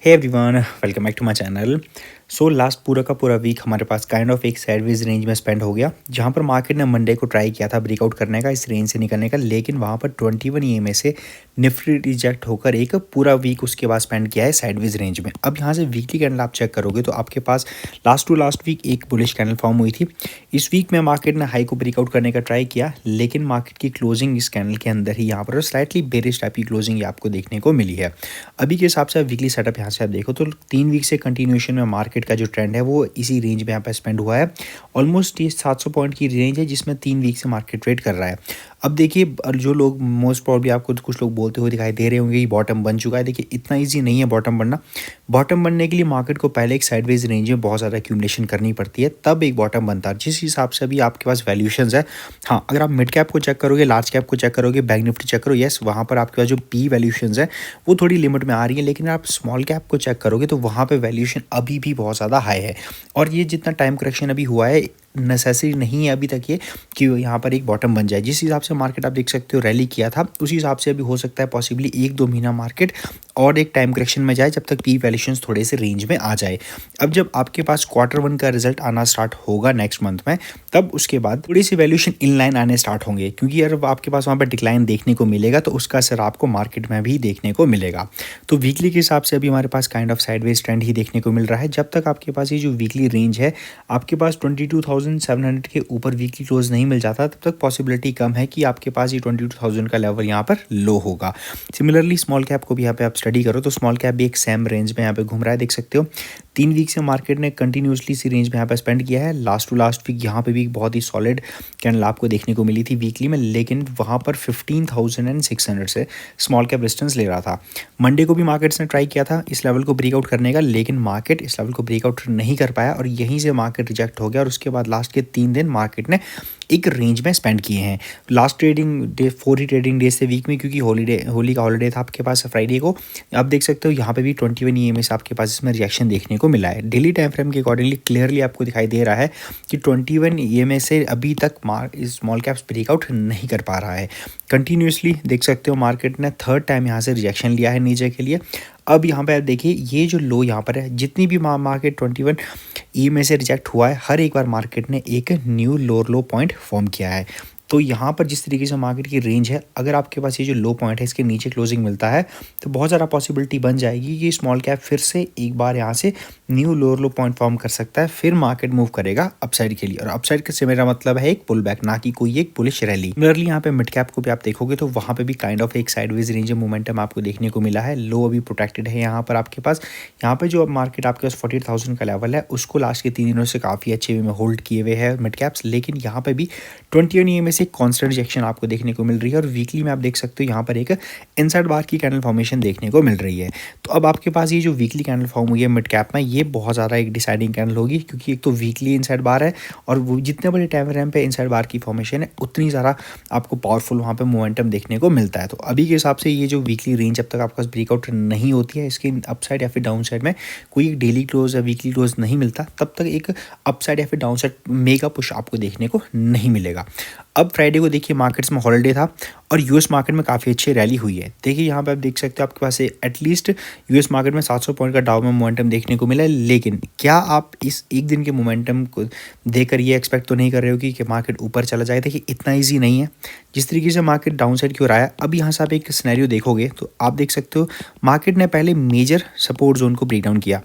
Hey everyone, welcome back to my channel. So last पूरा का पूरा वीक हमारे पास काइंड ऑफ एक साइडवेज रेंज में स्पेंड हो गया, जहां पर मार्केट ने मंडे को ट्राई किया था ब्रेकआउट करने का, इस रेंज से निकलने का, लेकिन वहां पर 21 ईएमए से निफ्टी रिजेक्ट होकर एक पूरा वीक उसके बाद स्पेंड किया है साइडवेज रेंज में। अब यहाँ से वीकली कैंडल आप चेक करोगे तो आपके पास लास्ट टू लास्ट वीक एक बुलिश कैंडल फॉर्म हुई थी। इस वीक में मार्केट ने हाई को ब्रेकआउट करने का ट्राई किया, लेकिन मार्केट की क्लोजिंग इस कैंडल के अंदर ही यहाँ पर स्लाइटली बेरिश टाइप की क्लोजिंग आपको देखने को मिली है। अभी के हिसाब से वीकली सेटअप यहाँ से आप देखो तो 3 वीक से कंटिन्यूएशन में मार्केट का जो ट्रेंड है वो इसी रेंज में यहाँ पर स्पेंड हुआ है। ऑलमोस्ट ये 700 पॉइंट की रेंज है जिसमें 3 वीक से मार्केट ट्रेड कर रहा है। अब देखिए, जो लोग मोस्ट प्रॉब्ली आपको कुछ लोग बोलते हुए दिखाई दे रहे होंगे कि बॉटम बन चुका है, देखिए इतना ईजी नहीं है बॉटम बनना। बॉटम बनने के लिए मार्केट को पहले एक साइडवेज रेंज में बहुत ज़्यादा एक्यूमुलेशन करनी पड़ती है, तब एक बॉटम बनता है। जिस हिसाब से अभी आपके पास वैल्यूशंस है, हाँ अगर आप मिड कैप को चेक करोगे, लार्ज कैप को चेक करोगे, बैंक निफ्टी चेक करो, यस वहाँ पर आपके पास जो पी वैल्यूशंस है वो थोड़ी लिमिट में आ रही है, लेकिन आप स्मॉल कैप को चेक करोगे तो वहाँ पे वैल्यूएशन अभी भी बहुत ज़्यादा हाई है। और ये जितना टाइम करेक्शन अभी हुआ है, नेसेसरी नहीं है अभी तक ये कि यहाँ पर एक बॉटम बन जाए। जिस हिसाब से मार्केट आप देख सकते हो रैली किया था, उसी हिसाब से अभी हो सकता है पॉसिबली 1-2 महीना मार्केट और एक टाइम करेक्शन में जाए, जब तक पी वैल्यूएशंस थोड़े से रेंज में आ जाए। अब जब आपके पास Q1 का रिजल्ट आना स्टार्ट होगा नेक्स्ट मंथ में, तब उसके बाद थोड़ी सी वैल्यूएशन इन लाइन आने स्टार्ट होंगे, क्योंकि अगर आपके पास वहाँ पर डिक्लाइन देखने को मिलेगा तो उसका असर आपको मार्केट में भी देखने को मिलेगा। तो वीकली के हिसाब से अभी हमारे पास काइंड ऑफ साइडवेज ट्रेंड ही देखने को मिल रहा है। जब तक आपके पास ये जो वीकली रेंज है आपके पास 22,700 के ऊपर वीकली क्लोज नहीं मिल जाता, तब तक पॉसिबिलिटी कम है कि आपके पास ये 22,000 का लेवल यहाँ पर लो होगा। सिमिलरली स्मॉल कैप को भी यहाँ पे आप स्टडी करो तो स्मॉल कैप भी एक सेम रेंज में यहाँ पे घूम रहा है, देख सकते हो। 3 वीक से मार्केट ने कंटिन्यूसली सी रेंज में यहाँ पे स्पेंड किया है। लास्ट टू लास्ट वीक यहाँ पे भी बहुत ही सॉलिड कैंडल आपको देखने को मिली थी वीकली में, लेकिन वहाँ पर 15,600 से स्मॉल कैप रेजिस्टेंस ले रहा था। मंडे को भी मार्केट्स ने ट्राई किया था इस लेवल को ब्रेकआउट करने का, लेकिन मार्केट इस लेवल को ब्रेकआउट नहीं कर पाया और यहीं से मार्केट रिजेक्ट हो गया। और उसके बाद लास्ट के 3 दिन मार्केट ने एक रेंज में स्पेंड किए हैं। लास्ट ट्रेडिंग डे 4 ही ट्रेडिंग डेज थे वीक में, क्योंकि होली का हॉलीडे था आपके पास फ्राइडे को। आप देख सकते हो यहाँ पे भी 21 ईएमए से आपके पास इसमें रिएक्शन देखने को मिला है। डेली टाइम फ्रेम के अकॉर्डिंगली क्लियरली आपको दिखाई दे रहा है कि 21 ईएमए से अभी तक स्मॉल कैप्स ब्रेकआउट नहीं कर पा रहा है। कंटिन्यूसली देख सकते हो मार्केट ने थर्ड टाइम यहाँ से रिजेक्शन लिया है नीचे के लिए। अब यहाँ पे आप देखिए ये जो लो यहाँ पर है, जितनी भी मार्केट 21 ई में से रिजेक्ट हुआ है, हर एक बार मार्केट ने एक न्यू लोअर लो पॉइंट फॉर्म किया है। तो यहाँ पर जिस तरीके से मार्केट की रेंज है, अगर आपके पास ये जो लो पॉइंट है इसके नीचे क्लोजिंग मिलता है तो बहुत ज़्यादा पॉसिबिलिटी बन जाएगी कि स्मॉल कैप फिर से एक बार यहाँ से न्यू लोअर लो पॉइंट फॉर्म कर सकता है, फिर मार्केट मूव करेगा अपसाइड के लिए। और अपसाइड से मेरा मतलब है एक पुल बैक, ना कि कोई एक बुलिश रैली। सिमिलरली यहाँ पे मिड कैप को भी आप देखोगे तो वहाँ पे भी काइंड ऑफ एक साइडवेज रेंज मोमेंटम आपको देखने को मिला है। लो अभी प्रोटेक्टेड है यहाँ पर आपके पास। यहाँ पे जो मार्केट आपके पास 40,000 का लेवल है उसको लास्ट के 3 दिनों से काफ़ी अच्छे वे में होल्ड किए हुए हैं मिड कैप्स, लेकिन यहाँ पे भी 21 ईएमए से कॉन्स्टेंट रिजेक्शन आपको देखने को मिल रही है। और वीकली में आप देख सकते हो यहाँ पर एक इनसाइड बार की कैंडल फॉर्मेशन देखने को मिल रही है। तो अब आपके पास ये जो वीकली कैंडल फॉर्म हुई है मिड कैप में, ये बहुत ज़्यादा एक डिसाइडिंग कैंडल होगी, क्योंकि एक तो वीकली इनसाइड बार है और वो जितने बड़े टाइम फ्रेम पे इनसाइड बार की फॉर्मेशन है उतनी ज़्यादा आपको पावरफुल वहाँ पे मोमेंटम देखने को मिलता है। तो अभी के हिसाब से ये जो वीकली रेंज जब तक आपके पास ब्रेकआउट नहीं होती है, इसके अपसाइड या फिर डाउन साइड में कोई एक डेली क्लोज या वीकली क्लोज नहीं मिलता, तब तक एक अपसाइड या फिर डाउन साइड मेगा पुश आपको देखने को नहीं मिलेगा। अब फ्राइडे को देखिए मार्केट्स में हॉलिडे था और यूएस मार्केट में काफ़ी अच्छी रैली हुई है। देखिए यहाँ पे आप देख सकते हो आपके पास एटलीस्ट यूएस मार्केट में 700 पॉइंट का डाउ में मोमेंटम देखने को मिला है। लेकिन क्या आप इस एक दिन के मोमेंटम को देखकर ये एक्सपेक्ट तो नहीं कर रहे हो कि मार्केट ऊपर चला जाए? देखिए इतना ईजी नहीं है जिस तरीके से मार्केट डाउन साइड की ओर आया। अब यहाँ से आप एक सिनेरियो देखोगे तो आप देख सकते हो मार्केट ने पहले मेजर सपोर्ट जोन को ब्रेक डाउन किया।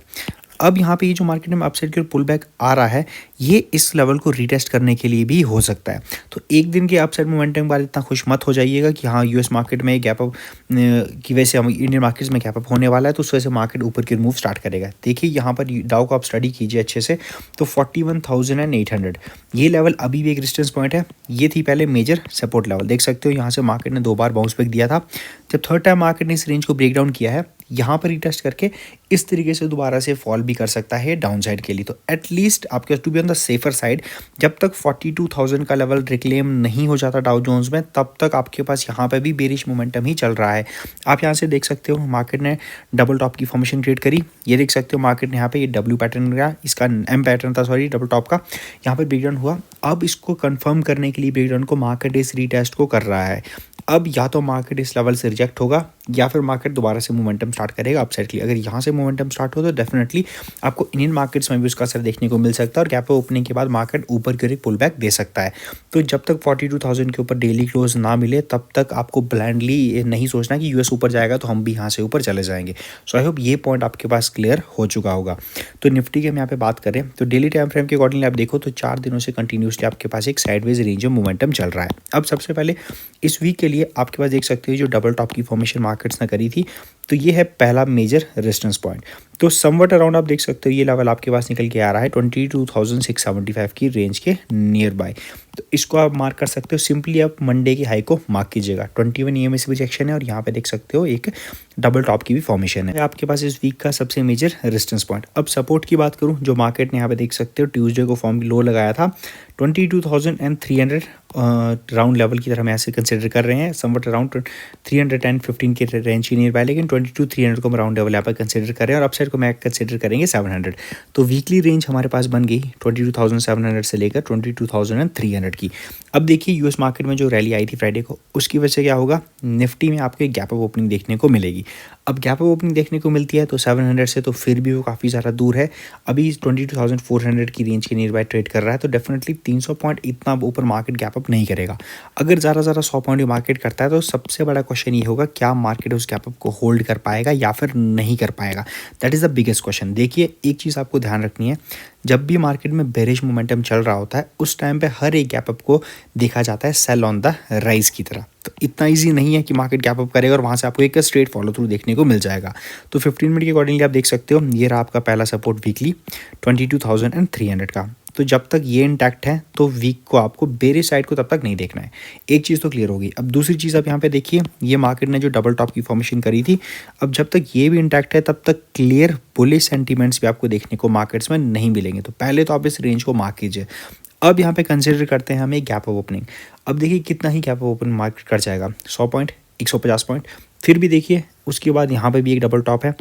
अब यहाँ पे ये जो मार्केट में अपसाइड की ओर पुल बैक आ रहा है, ये इस लेवल को रीटेस्ट करने के लिए भी हो सकता है। तो एक दिन के अपसाइड मोमेंटम के बाद इतना खुश मत हो जाइएगा कि हाँ यूएस मार्केट में गैप अप की वजह से हम इंडियन मार्केट्स में गैप अप होने वाला है तो उस वजह से मार्केट ऊपर की मूव स्टार्ट करेगा। देखिए यहाँ पर डाउ को आप स्टडी कीजिए अच्छे से, तो 41,800 ये लेवल अभी भी एक रेजिस्टेंस पॉइंट है। ये थी पहले मेजर सपोर्ट लेवल, देख सकते हो यहाँ से मार्केट ने 2 बार बाउंस बैक दिया था। जब थर्ड टाइम मार्केट ने इस रेंज को ब्रेक डाउन किया है, यहाँ पर रीटेस्ट करके इस तरीके से दोबारा से फॉल भी कर सकता है डाउन साइड के लिए। तो एटलीस्ट आपके to be on the safer side, जब तक 42,000 का लेवल रिक्लेम नहीं हो जाता डाउ जोन्स में, तब तक आपके पास यहाँ पे भी बेरिश मोमेंटम ही चल रहा है। आप यहाँ से देख सकते हो मार्केट ने डबल टॉप की फॉर्मेशन क्रिएट करी। ये देख सकते हो मार्केट ने यहाँ पे ये डब्ल्यू पैटर्न गया, इसका एम पैटर्न था, सॉरी डबल टॉप का, यहाँ पर ब्रेकडाउन हुआ। अब इसको कंफर्म करने के लिए ब्रेकडाउन को मार्केट इस रीटेस्ट को कर रहा है। अब या तो मार्केट इस लेवल से रिजेक्ट होगा या फिर मार्केट दोबारा से मोमेंटम स्टार्ट करेगा अपसाइड के लिए। अगर यहाँ से मोमेंटम स्टार्ट हो तो डेफिनेटली आपको इंडियन मार्केट्स में भी उसका असर देखने को मिल सकता है और गैप ओपनिंग के बाद मार्केट ऊपर की ओर एक पुल बैक दे सकता है। तो जब तक 42,000 के ऊपर डेली क्लोज ना मिले तब तक आपको ब्लाइंडली नहीं सोचना कि यूएस ऊपर जाएगा तो हम भी यहाँ से ऊपर चले जाएंगे। सो आई होप ये पॉइंट आपके पास क्लियर हो चुका होगा। तो निफ्टी की हम यहाँ पे बात करें तो डेली टाइम फ्रेम के अकॉर्डिंगली आप देखो तो 4 दिनों से कंटिन्यूसली आपके पास एक साइडवेज रेंज में मोमेंटम चल रहा है। अब सबसे पहले इस वीक के लिए आपके पास देख सकते हो जो डबल टॉप की फॉर्मेशन मार्केट्स ने करी थी, तो ये है पहला मेजर रेजिस्टेंस पॉइंट। तो समवट अराउंड आप देख सकते हो ये लेवल आपके पास निकल के आ रहा है 22,675 की रेंज के नियर बाय। तो इसको आप मार्क कर सकते हो। सिंपली आप मंडे की हाई को मार्क कीजिएगा। 21 EMA से भी रिजेक्शन है और यहाँ पे देख सकते हो एक डबल टॉप की भी फॉर्मेशन है आपके पास इस वीक का सबसे मेजर रेजिस्टेंस पॉइंट। अब सपोर्ट की बात करूँ जो मार्केट ने यहाँ पे देख सकते हो ट्यूसडे को फॉर्म लो लगाया था 22,300 राउंड लेवल की तरह हम ऐसे कंसिडर कर रहे हैं। समवट अराउंड 315 के रेंज की नियर बाय, लेकिन 22,300 को हम राउंड लेवल यहाँ पर कंसिडर कर रहे हैं और अपसाइड को मैं कंसिडर करेंगे 700। तो वीकली रेंज हमारे पास बन गई 22,700 से लेकर 22,300 की। अब देखिए यूएस मार्केट में जो रैली आई थी फ्राइडे को, उसकी वजह से क्या होगा, निफ्टी में आपको एक गैप अप ओपनिंग देखने को मिलेगी। अब गैप अप ओपनिंग देखने को मिलती है तो 700 से तो फिर भी वो काफ़ी ज़्यादा दूर है। अभी 22,400 की रेंज के नियर बाय ट्रेड कर रहा है, तो डेफिनेटली 300 पॉइंट इतना ऊपर मार्केट गैप अप नहीं करेगा। अगर ज़्यादा 100 पॉइंट मार्केट करता है तो सबसे बड़ा क्वेश्चन ये होगा क्या मार्केट उस गैप अप को होल्ड कर पाएगा या फिर नहीं कर पाएगा। That is the biggest question. देखिए एक चीज़ आपको ध्यान रखनी है, जब भी मार्केट में बेरिश मोमेंटम चल रहा होता है उस टाइम पे हर एक गैप अप को देखा जाता है सेल ऑन द राइज की तरह। तो इतना इजी नहीं है कि मार्केट गैप अप करेगा और वहाँ से आपको एक स्ट्रेट फॉलो थ्रू देखने को मिल जाएगा। तो 15 मिनट के अकॉर्डिंगली आप देख सकते हो ये रहा आपका पहला सपोर्ट वीकली 22,300 का। तो जब तक ये इंटैक्ट है तो वीक को आपको बेरिश साइड को तब तक नहीं देखना है। एक चीज़ तो क्लियर होगी। अब दूसरी चीज़ आप यहाँ पे देखिए, ये मार्केट ने जो डबल टॉप की फॉर्मेशन करी थी, अब जब तक ये भी इंटैक्ट है तब तक क्लियर बुलिश सेंटीमेंट्स भी आपको देखने को मार्केट्स में नहीं मिलेंगे। तो पहले तो आप इस रेंज को मार्क कीजिए। अब यहाँ पे कंसिडर करते हैं हम एक गैप अप ओपनिंग। अब देखिए कितना ही गैप अप ओपन मार्केट कर जाएगा, 100 पॉइंट, 150 पॉइंट। फिर भी देखिए उसके बाद यहाँ पे भी एक डबल टॉप है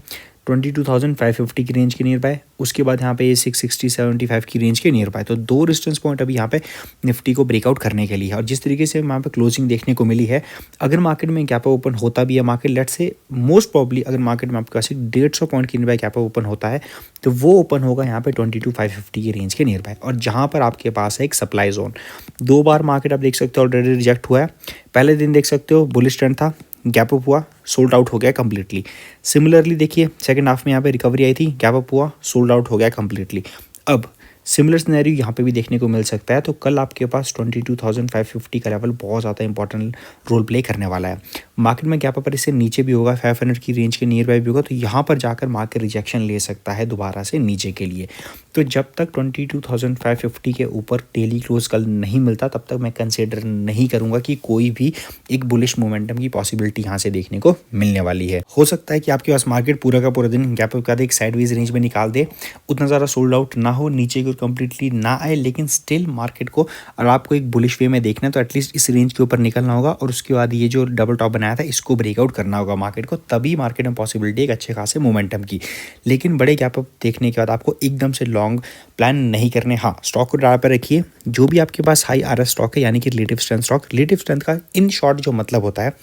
22,550 की रेंज के नियर बाय। उसके बाद यहाँ पे 660-75 की रेंज के नियर बाय। तो 2 रेजिस्टेंस पॉइंट अभी यहाँ पे निफ्टी को ब्रेकआउट करने के लिए है। और जिस तरीके से यहाँ पे क्लोजिंग देखने को मिली है, अगर मार्केट में गैप ओपन होता भी है, मार्केट लेट से मोस्ट प्रॉब्ली अगर मार्केट में आपके पास 150 पॉइंट की नियर बाय गैप ओपन होता है तो वो ओपन होगा यहाँ पे 22,550 की रेंज के नियर बाय। और जहाँ पर आपके पास है एक सप्लाई जोन। 2 बार मार्केट आप देख सकते हो ऑलरेडी रिजेक्ट हुआ है। पहले दिन देख सकते हो बुलिश ट्रेंड था, गैप अप हुआ, सोल्ड आउट हो गया कंप्लीटली। सिमिलरली देखिए सेकंड हाफ में यहाँ पे रिकवरी आई थी, गैप अप हुआ, सोल्ड आउट हो गया कंप्लीटली। अब सिमिलर सिनेरियो यहाँ पे भी देखने को मिल सकता है। तो कल आपके पास 22,550 का लेवल बहुत ज़्यादा इंपॉर्टेंट रोल प्ले करने वाला है। मार्केट में गैप अपर इससे नीचे भी होगा, 500 की रेंज के नियर बाय भी होगा, तो यहाँ पर जाकर मार्केट रिजेक्शन ले सकता है दोबारा से नीचे के लिए। तो जब तक 22,550 के ऊपर डेली क्लोज कल नहीं मिलता तब तक मैं कंसिडर नहीं करूँगा कि कोई भी एक बुलिश मोमेंटम की पॉसिबिलिटी यहाँ से देखने को मिलने वाली है। हो सकता है कि आपके पास मार्केट पूरा का पूरा दिन गैप अप का एक साइडवेज रेंज में निकाल दे, उतना ज़्यादा सोल्ड आउट ना हो, नीचे की कंप्लीटली ना आए, लेकिन स्टिल मार्केट को अगर आपको एक बुलिश वे में देखना है तो एटलीस्ट इस रेंज के ऊपर निकलना होगा और उसके बाद ये जो डबल टॉप बनाया था इसको ब्रेकआउट करना होगा मार्केट को, तभी मार्केट में पॉसिबिलिटी एक अच्छे खासे मोमेंटम की। लेकिन बड़े गैप अप देखने के बाद आपको एकदम से लॉन्ग प्लान नहीं करने। हाँ, स्टॉक को डाल पर रखिए। जो भी आपके पास हाई आरएस स्टॉक है यानी कि relative strength stock, relative strength का इन शॉर्ट जो मतलब होता है,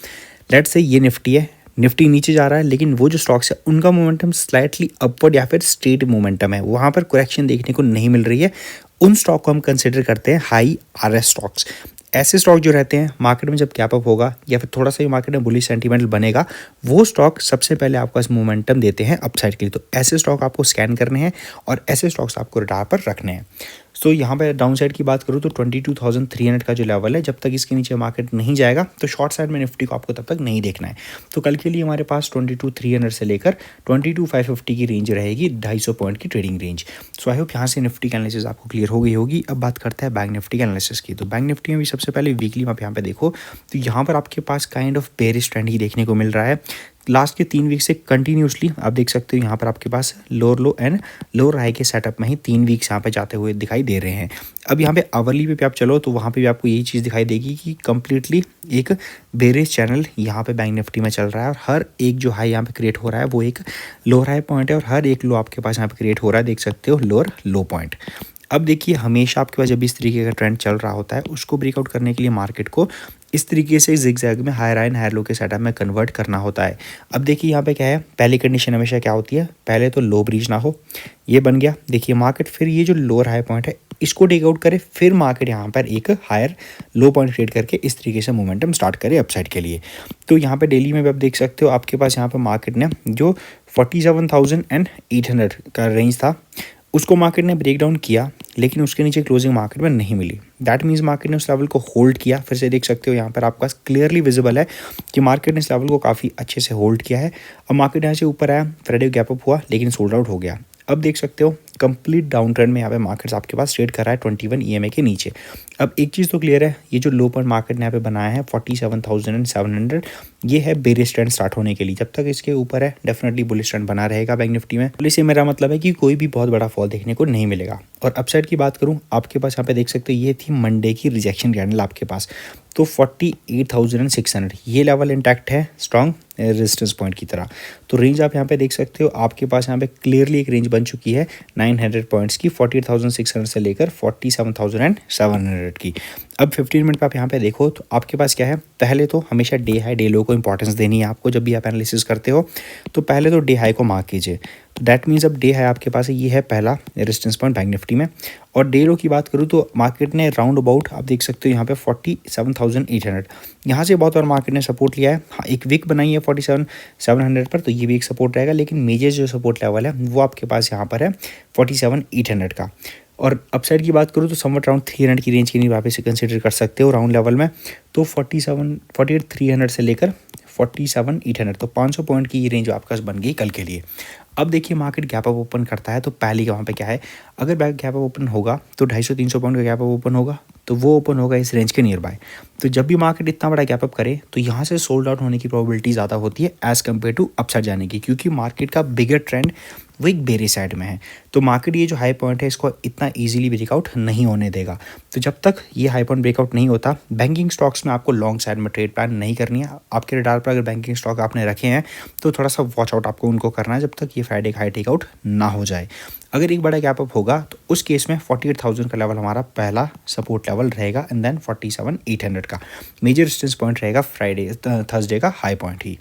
लेट्स से ये निफ्टी है, निफ्टी नीचे जा रहा है लेकिन वो जो स्टॉक्स है उनका मोमेंटम स्लाइटली अपवर्ड या फिर स्ट्रेट मोमेंटम है, वहाँ पर करेक्शन देखने को नहीं मिल रही है। उन स्टॉक को हम कंसिडर करते हैं हाई आरएस स्टॉक्स। ऐसे स्टॉक जो रहते हैं मार्केट में जब गैप अप होगा या फिर थोड़ा सा भी मार्केट में बुलिश सेंटीमेंटल बनेगा, वो स्टॉक सबसे पहले आपको इस मोमेंटम देते हैं अपसाइड के लिए। तो ऐसे स्टॉक आपको स्कैन करने हैं और ऐसे स्टॉक्स आपको रडार पर रखने हैं। सो यहाँ पे डाउन साइड की बात करूँ तो 22,300 का जो लेवल है, जब तक इसके नीचे मार्केट नहीं जाएगा तो शॉर्ट साइड में निफ्टी को आपको तब तक नहीं देखना है। तो कल के लिए हमारे पास 22,300 से लेकर 22,550 की रेंज रहेगी, 250 पॉइंट की trading range. So I hope यहाँ से निफ्टी की एनालिसिस आपको क्लियर हो गई होगी। अब बात करते हैं बैंक निफ्टी के एनालिसिस की। तो बैंक निफ्टी में भी सबसे पहले वीकली आप यहाँ पे देखो तो यहाँ पर आपके पास काइंड ऑफ बेरिश ट्रेंड ही देखने को मिल रहा है। लास्ट के 3 वीक से कंटिन्यूसली आप देख सकते हो यहाँ पर आपके पास lower low and lower high के सेटअप में ही 3 वीक्स यहाँ पे जाते हुए दिखाई दे रहे हैं। अब यहाँ पे आवरली पे भी आप चलो तो वहाँ पे भी आपको यही चीज़ दिखाई देगी कि कंप्लीटली एक बेरिश चैनल यहाँ पे बैंक निफ्टी में चल रहा है और हर एक जो हाई यहाँ पे क्रिएट हो रहा है वो एक लोअर हाई पॉइंट है और हर एक लो आपके पास यहाँ पे क्रिएट हो रहा है, देख सकते हो लोअर लो पॉइंट। अब देखिए हमेशा आपके पास जब इस तरीके का ट्रेंड चल रहा होता है उसको ब्रेकआउट करने के लिए मार्केट को इस तरीके से जिगजैग में higher high and higher low के सेटअप में कन्वर्ट करना होता है। अब देखिए यहाँ पे क्या है, पहली कंडीशन हमेशा क्या होती है, पहले तो लो ब्रीच ना हो, ये बन गया। देखिए मार्केट फिर ये जो लोअर हाई पॉइंट है इसको टेक आउट करे, फिर मार्केट यहाँ पर एक हायर लो पॉइंट क्रिएट करके इस तरीके से मोमेंटम स्टार्ट करे अपसाइड के लिए। तो यहाँ पे डेली में भी आप देख सकते हो आपके पास यहाँ पे मार्केट ने जो 47,800 का रेंज था उसको मार्केट ने ब्रेक डाउन किया, लेकिन उसके नीचे क्लोजिंग मार्केट में नहीं मिली। दैट मीन्स मार्केट ने उस लेवल को होल्ड किया। फिर से देख सकते हो यहाँ पर आपका क्लियरली विजिबल है कि मार्केट ने इस लेवल को काफ़ी अच्छे से होल्ड किया है। अब मार्केट यहाँ से ऊपर आया, फ्राइडे गैप अप हुआ लेकिन सोल्ड आउट हो गया। अब देख सकते हो कंप्लीट डाउन ट्रेंड में यहाँ पे मार्केट्स आपके पास ट्रेड कर रहा है 21 ईएमए के नीचे। अब एक चीज़ तो क्लियर है, ये जो लो पॉइंट मार्केट ने यहाँ पे बनाया है 47,700, ये है बेरिश ट्रेंड स्टार्ट होने के लिए। जब तक इसके ऊपर है डेफिनेटली बुलिश ट्रेंड बना रहेगा बैंक निफ्टी में। बुलिश से मेरा मतलब है कि कोई भी बहुत बड़ा फॉल देखने को नहीं मिलेगा। और अपसाइड की बात करूँ, आपके पास यहाँ पे देख सकते हो ये थी मंडे की रिजेक्शन कैंडल आपके पास, तो 48,600 ये लेवल इंटैक्ट है स्ट्रॉन्ग रेजिस्टेंस पॉइंट की तरह। तो रेंज आप यहाँ पे देख सकते हो आपके पास यहाँ पे क्लियरली एक रेंज बन चुकी है 900 पॉइंट्स की, 48,600 से लेकर 47,700 की। अब 15 मिनट पे आप यहाँ पे देखो तो आपके पास क्या है, पहले तो हमेशा डे हाई डे लो को इंपॉर्टेंस देनी है आपको। जब भी आप एनालिसिस करते हो तो पहले तो डे हाई को मार्क कीजिए। तो दैट मीन्स अब डे हाई आपके पास है, ये है पहला रेजिस्टेंस पॉइंट बैंक निफ्टी में। और डे लो की बात करूँ तो मार्केट ने राउंड अबाउट आप देख सकते हो यहाँ पे 47,800 यहाँ से बहुत बार मार्केट ने सपोर्ट लिया है। हाँ, एक वीक बनाई है 47,700 पर, तो ये भी एक सपोर्ट रहेगा। लेकिन मेजर जो सपोर्ट लेवल है वो आपके पास यहाँ पर है 47,800 का। और अपसाइड की बात करूँ तो समवट राउंड 300 की रेंज की नहीं वापस से कंसिडर कर सकते हो राउंड लेवल में। तो 48,300 से लेकर 47,800, तो 500 पॉइंट की ये रेंज आपके पास बन गई कल के लिए। अब देखिए मार्केट गैप अप ओपन करता है तो पहले वहाँ पे क्या है, अगर बैक गैप अप ओपन होगा तो 250-300 पॉइंट का गैप अप ओपन होगा, तो वो ओपन होगा इस रेंज के नियर बाय। तो जब भी मार्केट इतना बड़ा गैप अप करे तो यहाँ से सोल्ड आउट होने की प्रोबेबिलिटी ज़्यादा होती है एज़ कम्पेयर टू अपसाइड जाने की, क्योंकि मार्केट का बिगर ट्रेंड वो एक बेरी साइड में है। तो मार्केट ये जो हाई पॉइंट है इसको इतना इजीली ब्रेकआउट नहीं होने देगा। तो जब तक ये हाई पॉइंट ब्रेकआउट नहीं होता, बैंकिंग स्टॉक्स में आपको लॉन्ग साइड में ट्रेड प्लान नहीं करनी है। आपके रडार पर अगर बैंकिंग स्टॉक आपने रखे हैं तो थोड़ा सा वॉच आउट आपको उनको करना है जब तक ये फ्राइडे हाई टेकआउट ना हो जाए। अगर एक बड़ा गैप अप होगा तो उस केस में 48,000 का लेवल हमारा पहला सपोर्ट लेवल रहेगा एंड देन 47,800 का मेजर रेजिस्टेंस पॉइंट रहेगा फ्राइडे थर्सडे का हाई पॉइंट ही।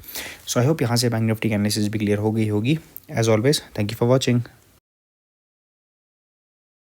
सो आई होप यहाँ से बैंक निफ्टी की एनालिसिस भी क्लियर हो गई होगी। As always thank you for watching.